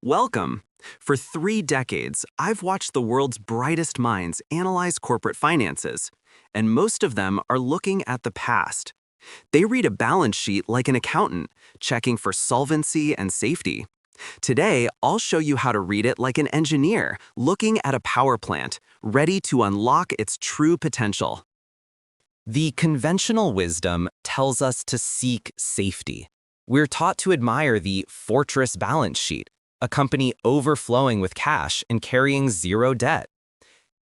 Welcome. For 3 decades, I've watched the world's brightest minds analyze corporate finances, and most of them are looking at the past. They read a balance sheet like an accountant, checking for solvency and safety. Today, I'll show you how to read it like an engineer, looking at a power plant, ready to unlock its true potential. The conventional wisdom tells us to seek safety. We're taught to admire the fortress balance sheet, a company overflowing with cash and carrying zero debt.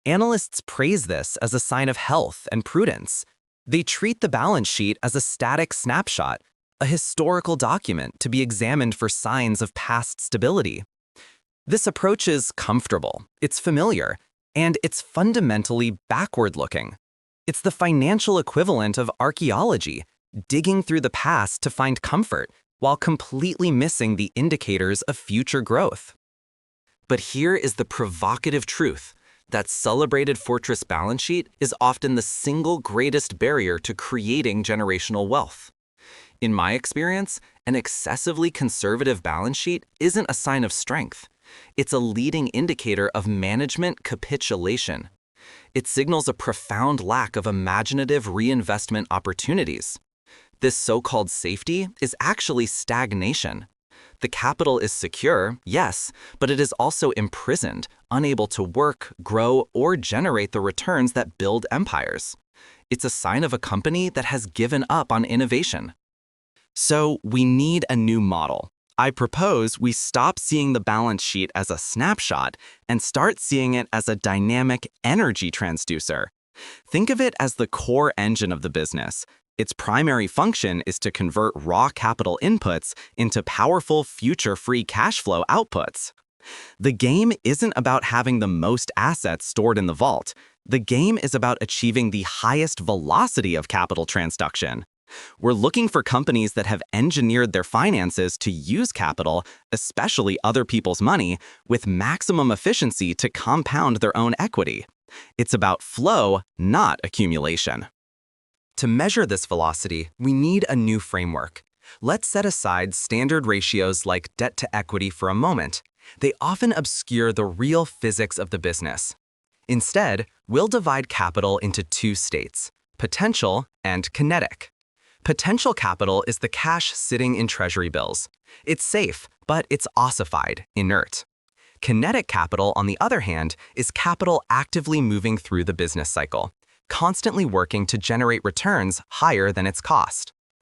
Analysts praise this as a sign of health and prudence. They treat the balance sheet as a static snapshot, a historical document to be examined for signs of past stability. This approach is comfortable, it's familiar, and it's fundamentally backward-looking. It's the financial equivalent of archaeology, digging through the past to find comfort, while completely missing the indicators of future growth. But here is the provocative truth. That celebrated fortress balance sheet is often the single greatest barrier to creating generational wealth. In my experience, an excessively conservative balance sheet isn't a sign of strength. It's a leading indicator of management capitulation. It signals a profound lack of imaginative reinvestment opportunities. This so-called safety is actually stagnation. The capital is secure, yes, but it is also imprisoned, unable to work, grow, or generate the returns that build empires. It's a sign of a company that has given up on innovation. So we need a new model. I propose we stop seeing the balance sheet as a snapshot and start seeing it as a dynamic energy transducer. Think of it as the core engine of the business. Its primary function is to convert raw capital inputs into powerful future-free cash flow outputs. The game isn't about having the most assets stored in the vault. The game is about achieving the highest velocity of capital transduction. We're looking for companies that have engineered their finances to use capital, especially other people's money, with maximum efficiency to compound their own equity. It's about flow, not accumulation. To measure this velocity, we need a new framework. Let's set aside standard ratios like debt to equity for a moment. They often obscure the real physics of the business. Instead, we'll divide capital into two states, potential and kinetic. Potential capital is the cash sitting in treasury bills. It's safe, but it's ossified, inert. Kinetic capital, on the other hand, is capital actively moving through the business cycle, constantly working to generate returns higher than its cost.